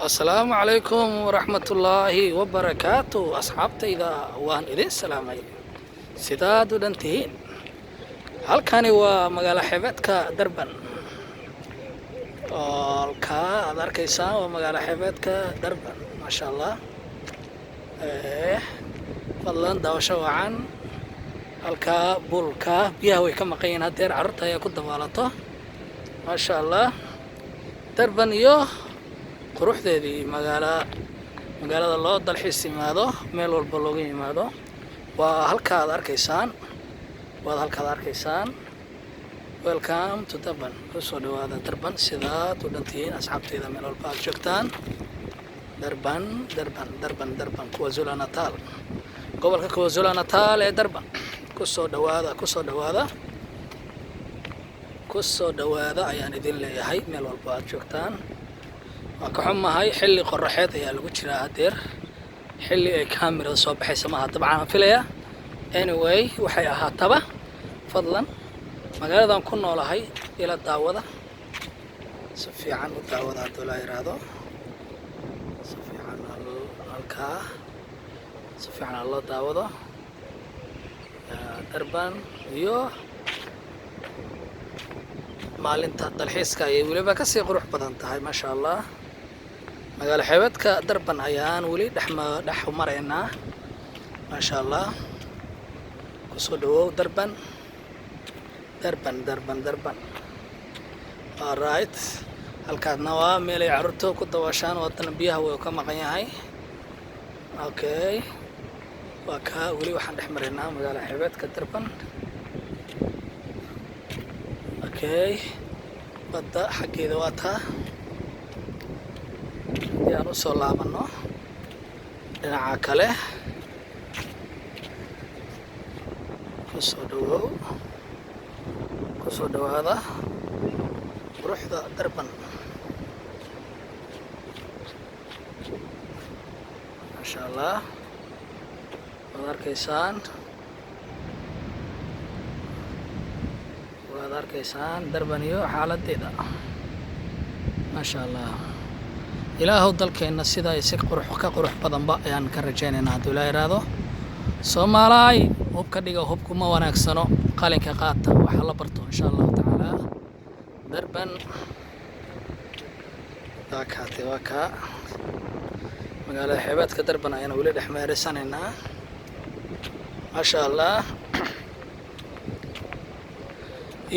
السلام عليكم ورحمة الله وبركاته أصحابتي إذا وان إذن سلامي سداد ودنتهين هل كان ومقالة حبتك دربا الكا أدار كيسان ومقالة حبتك دربا ما شاء الله فضلا دوشة وعن الكا بولكا بيها ويكما قين هدير عرطة يكون دفالته ما شاء الله دربا يوه quruxdeedii magaalada loo dalxiis yimaado meel walba looga yimaado waa halkaad arkaysaan welcome to Durban kusoo dhawaada Durban sidaad u dhantihiin asxaabteyda meel walba aad joogtaan Durban KwaZulu Natal gobolka KwaZulu Natal ee Durban kusoo dhawaada ayaan idin leeyahay meel walba aad joogtaan waa ka xumahay xilli qorraxeed ayaa lagu jiraa hadeer xilli ay kaamirada soo baxaysa maaha dabcan filaya anyway waxay ahaataba fadlan magaaladan ku noolahay ila daawada si fiican u daawada haduu la yiraahdo si fiican halkaa si fiican loo daawado Durban iyo maalinta dalxiiska ay waliba ka sii qurux badan tahay ma sha Allah magaalo xeebadka Durban ayaan wali dhex maraynaa ma sha Allah kusoo dhawow Durban alright halkaasna waa meel ay carruurtu ku dawaashaan wadana biyaha way ka maqan yahay okay waa ka wali waxaan dhex maraynaa magaalo xeebadka Durban okay badda xaggeeda waa taa yaan u soo laabano dhinaca kale kusoo dhawaada quruxda Durban ma sha Allah waad arkaysaan Durban iyo xaaladeeda ma sha Allah ilaahow dalkeena sida ay si qurux badanba ayaan ka rajaynaynaa haduu la yiraahdo Soomaaliay hubka dhiga hubku ma wanaagsano qalinka qaata waxa la barto insha Allah taala Durban waka magaalada xeebadka Durban ayaan wali dhex meeraysanaynaa ma sha Allah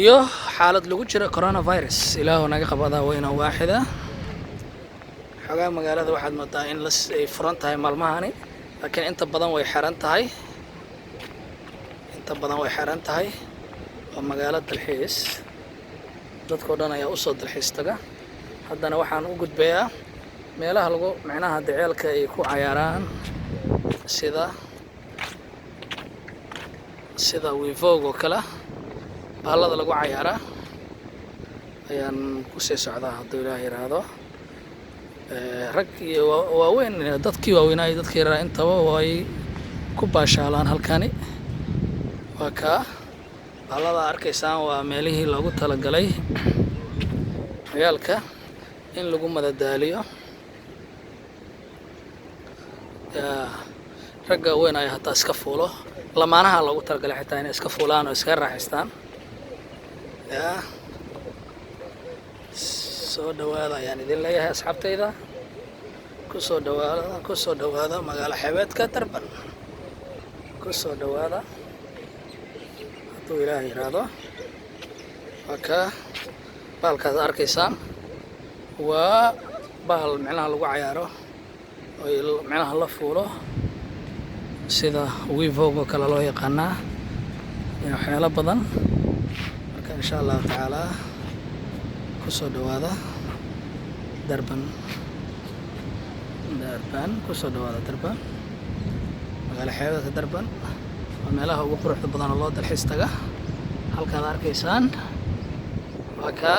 iyo xaalad lagu jiro coronavirus ilaahow naga qabada wayna waaxida xogaa magaalada waxaad moodaa in ay furan tahay maalmahani laakiin inta badan way xiran tahay waa magaalo dalxiis dadkoo dhan ayaa u soo dalxiis taga haddana waxaan u gudbayaa meelaha lagu macnaha daceelka ay ku cayaaraan sida Wevogue oo kale baalada lagu cayaaraa ayaan ku sii socdaa haduu Ilaahay yiraahdo rag iyo waaweyn dadkii waaweynaa iyo dadkii yaraa intaba way ku baashaalaan halkani waa ka baalada arkaysaan waa meelihii loogu talagalay ciyaalka in lagu madadaaliyo ragga weyn ay hataa iska fuulo lamaanaha loogu talagalay xitaa inay iska fuulaan oo iska raaxaystaan soo dhawaada ayaan idin leeyahay asxaabteyda kusoo dhawaada magaalo xeebadka Durban kusoo dhawaada haduu Ilaahay yiraahdo waka baalkaas arkaysaan waa baal macnaha lagu cayaaro oo macnaha la fuulo sida Wevogue kala loo yaqaanaa waxyaalo badan marka insha Allah taala kusoo dhawaada Durban kusoo dhawaada Durban magaalo xeebadka Durban waa meelaha ugu quruxda badan oo loo dalxiis taga halkaad arkaysaan waa ka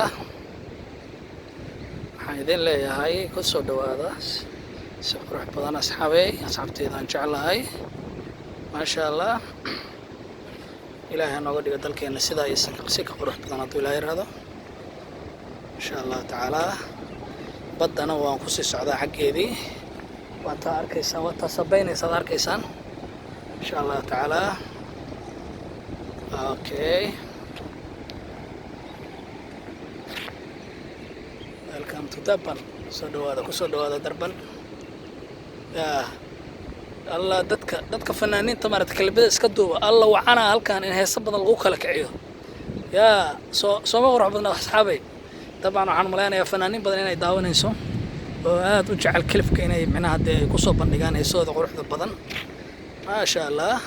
waxaan idin leeyahay kusoo dhawaada si qurux badan asxaabteydaan jeclahay ma sha Allah ilaahay nooga dhigo dalkeena sidaa iyo si ka qurux badan haduu Ilaahay yiraahdo إن شاء الله تعالى baddana waan kusii socdaa xaggeedii waa taa arkaysaan waa taa sabaynaysaad arkaysaan insha allahu tacaala okay welcome to Durban kusoo dhawaada Durban الله dadka fanaaniinta maaragtay kalbada iska duuba alla wacana halkan in heeso badan lagu kala kiciyo yaa soo ma qurux badan asxaabay طبعا waxaan maleynayaa fanaaniin badan inay daawanayso oo aad u jecel klifka inay macnaha ay ku soo bandhigaan heesooda quruxda badan ma sha Allah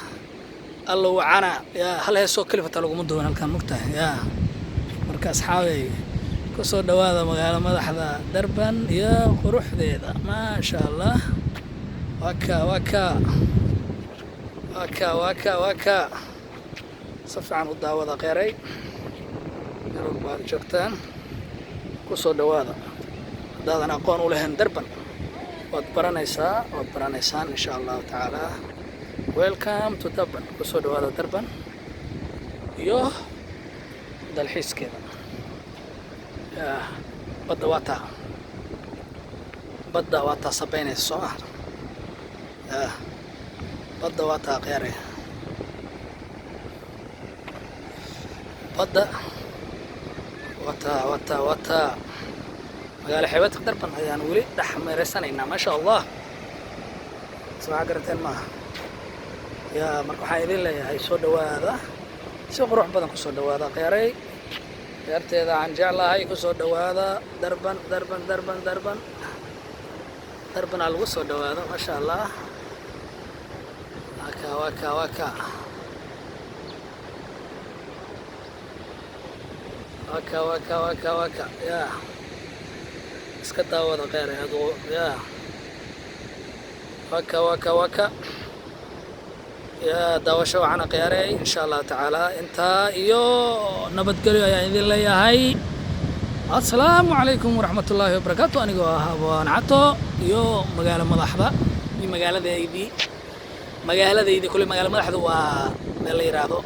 alla wacana yaa hal heesoo klifta lagu duuban halkan mugtahay yaa marka asxaabay ku soo dhawaada magaalada madaxda Durban iyo quruxdeeda ma sha Allah waka safcan u daawada qeeray meel baad joogtaan ku soo dhawaada hadaadan aqoon u lahayn Durban waad baranaysaan insha Allah taala welcome to Durban ku soo dhawaada Durban iyo dalxiiskeeda badda wata sabaynayso badda waa taa qeeray badda wata magaalo xeebadka Durban ayaan weli dhex meeraysanaynaa ma sha Allah soo garateen maaha yaa marka waxaan idin leeyahay soo dhawaada si qurux badan ku soo dhawaada qeeray yarteeda aan jeclahay ku soo dhawaada Durban lagu soo dhawaado ma sha Allah waka ya iska daawada qeeray adoo ya waka ya daawasho waxaan qeeray insha Allah taala inta iyo nabadgelyo ayaan idin leeyahay assalaamu calaykum waraxmatullaahi wabarakaatu anigoo ah Abaan Cato iyo magaalo madaxda iyo magaaladayda kulli magaalo madaxdu waa meel la yiraahdo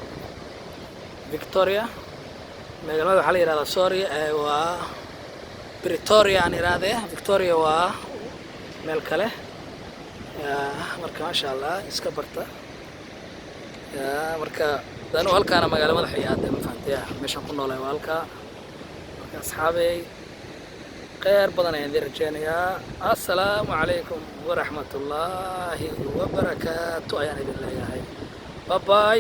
Victoria magaalada waxa la yiraahdaa sorry waa Pretoria aan iraahday Victoria waa meel kale marka ma sha Allah iska barta marka danu halkaana magaalo madax iyo aad ma fahantaa meeshan ku noolay waa halka marka asxaabay خير بدنا يندير جانيا السلام عليكم ورحمة الله وبركاته يعني بالله يا هاي باي باي